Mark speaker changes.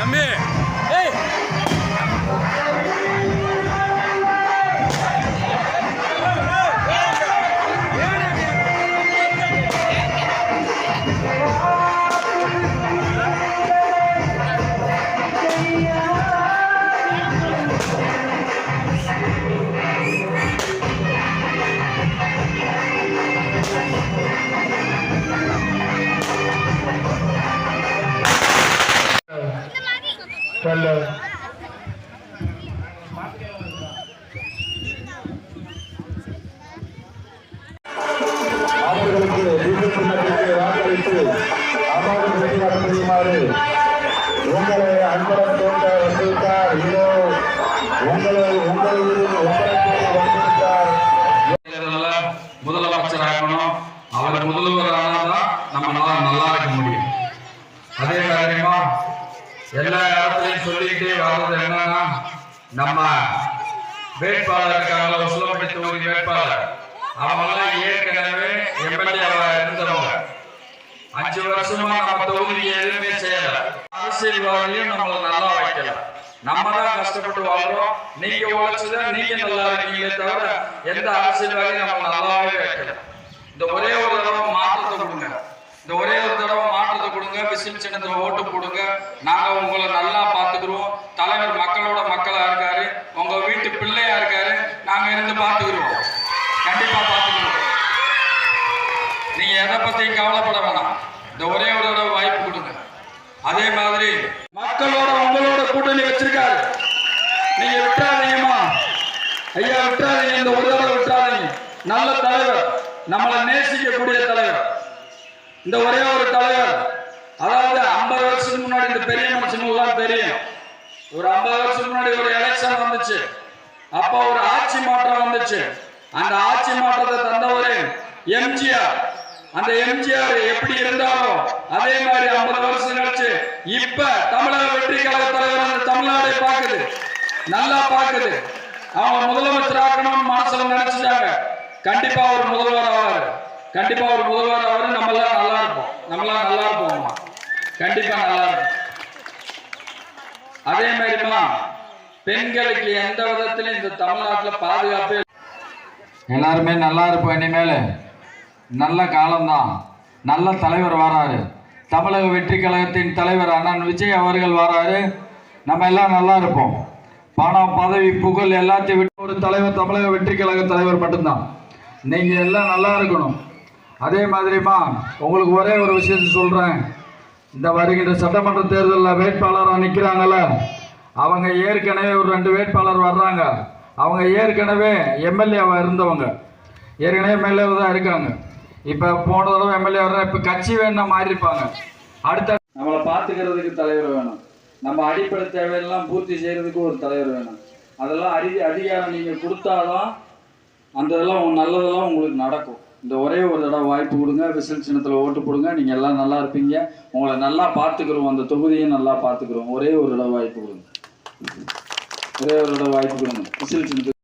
Speaker 1: தம்பி ஏய்
Speaker 2: Hello. உங்களை அன்புடன் தோன்ற வந்திருக்கார் இதோ
Speaker 3: முதலமைச்சர் ஆகணும். அவர் முதல்வர் ஆனாதான் நம்மளால நல்லா இருக்க முடியும். அதே காரியமா எல்லா இடத்துலையும் சொல்லிக்கிட்டே வர்றது என்னன்னா, நம்ம வேட்பாளர் இருக்காங்களா, உசிலம்பட்டி தொகுதி வேட்பாளர், அவங்கெல்லாம் ஏற்கனவே எம்எல்ஏவா இருந்தவங்க. 5 வருஷமா நம்ம தொகுதி எதுவுமே செய்யல. அரசியல்வாதியும் நம்மள நல்லா வைக்கல. நம்ம தான் கஷ்டப்பட்டு வாழ்றோம். நீங்க உழைச்சுதான் நீங்க நல்லா இருக்கீங்களே தவிர எந்த அரசியல்வாதியும் நம்ம நல்லாவே வைக்கல. இந்த ஒரே ஒரு தடவை மாற்றத்தை கொடுங்க, இந்த ஒரே ஒரு தடவை மாற்றத்தை கொடுங்க, விசில் சின்னத்துல ஓட்டு போடுங்க. நாங்க உங்களை நல்லா பாத்துக்கிறோம். தலைவர் மக்களோட மக்களா இருக்காரு, உங்க வீட்டு பிள்ளையா இருக்காரு. நாங்க இருந்து பாத்துக்கிறோம், கண்டிப்பா பாத்துக்கிறோம். நீங்க எதை பத்தியும் கவலைப்பட வேணாம். இந்த ஒரே ஒரு தடவை வாய்ப்பு கொடுங்க. அதே மாதிரி மக்களோட உங்களோட கூட்டணி வச்சிருக்காரு, நீங்க விட்டுறாதீங்கம்மா ஐயா, விட்டுறாதீங்க. இந்த ஒரு தடவை விட்டுறாதீங்க. நல்ல தலைவர், நம்மளை நேசிக்கக்கூடிய தலைவர், இந்த ஒரே ஒரு தலைவர். அதாவது 50 வருஷத்துக்கு முன்னாடி இந்த பெரிய மனுஷனுக்கு தெரியும். ஒரு 50 வருஷத்துக்கு முன்னாடி ஒரு எலெக்ஷன் வந்துச்சு, அப்ப ஒரு ஆட்சி மாற்றம் வந்துச்சு. அந்த ஆட்சி மாற்றத்தை தந்தவரு எம்ஜிஆர். அந்த எம்ஜிஆர் எப்படி இருந்தாலும் அதே மாதிரி 50 வருஷம் கழிச்சு இப்ப தமிழக வெற்றி கழக தலைவர் அந்த தமிழ்நாடை பார்க்குது, நல்லா பார்க்குது. அவங்க முதலமைச்சர் ஆக்கணும்னு மனசுல நினைச்சிட்டாங்க. கண்டிப்பா ஒரு முதல்வர் ஆவாரு, கண்டிப்பா ஒரு முதல்வர் ஆவாரு. நம்மளாம் நல்லா இருப்போம், நம்மளாம் நல்லா இருப்போம், கண்டிப்பா நல்லா இருக்கும். அதே மாதிரிமா பெண்களுக்கு எந்த விதத்திலும் இந்த தமிழ்நாட்டில் பாதுகாப்பு, எல்லாருமே நல்லா இருப்போம். இனிமேல் நல்ல காலம்தான். நல்ல தலைவர் வராரு, தமிழக வெற்றி கழகத்தின் தலைவர் அண்ணன் விஜய் அவர்கள் வராரு. நம்ம எல்லாம் நல்லா இருப்போம். பணம் பதவி புகழ் எல்லாத்தையும் விட்டு ஒரு தலைவர், தமிழக வெற்றி கழக தலைவர் மட்டும்தான். நீங்க எல்லாம் நல்லா இருக்கணும். அதே மாதிரிமா உங்களுக்கு ஒரே ஒரு விஷயத்தை சொல்றேன். இந்த வருகின்ற சட்டமன்ற தேர்தலில் வேட்பாளராக நிற்கிறாங்கல்ல, அவங்க ஏற்கனவே ஒரு 2 வேட்பாளர் வர்றாங்க. அவங்க ஏற்கனவே எம்எல்ஏவாக இருந்தவங்க, ஏற்கனவே எம்எல்ஏவாக தான் இருக்காங்க. இப்போ போன தடவை எம்எல்ஏ வர்ற, இப்போ கட்சி வேணும்னா மாறி இருப்பாங்க. அடுத்த நம்மளை பார்த்துக்கிறதுக்கு தலைவர் வேணும். நம்ம அடிப்படை தேவையெல்லாம் பூர்த்தி செய்யறதுக்கு ஒரு தலைவர் வேணும். அதெல்லாம் அதிகாரம் நீங்கள் கொடுத்தாதான் அந்த இதெல்லாம் நல்லதெல்லாம் உங்களுக்கு நடக்கும். இந்த ஒரே ஒரு தடவை வாய்ப்பு கொடுங்க, விசில் சின்னத்தில் ஓட்டு போடுங்க. நீங்கள் எல்லாம் நல்லா இருப்பீங்க. உங்களை நல்லா பார்த்துக்கிறோம், அந்த தொகுதியும் நல்லா பார்த்துக்கிறோம். ஒரே ஒரு தடவை வாய்ப்பு கொடுங்க, ஒரே ஒரு தடவை வாய்ப்பு கொடுங்க, விசில் சின்னத்துக்கு.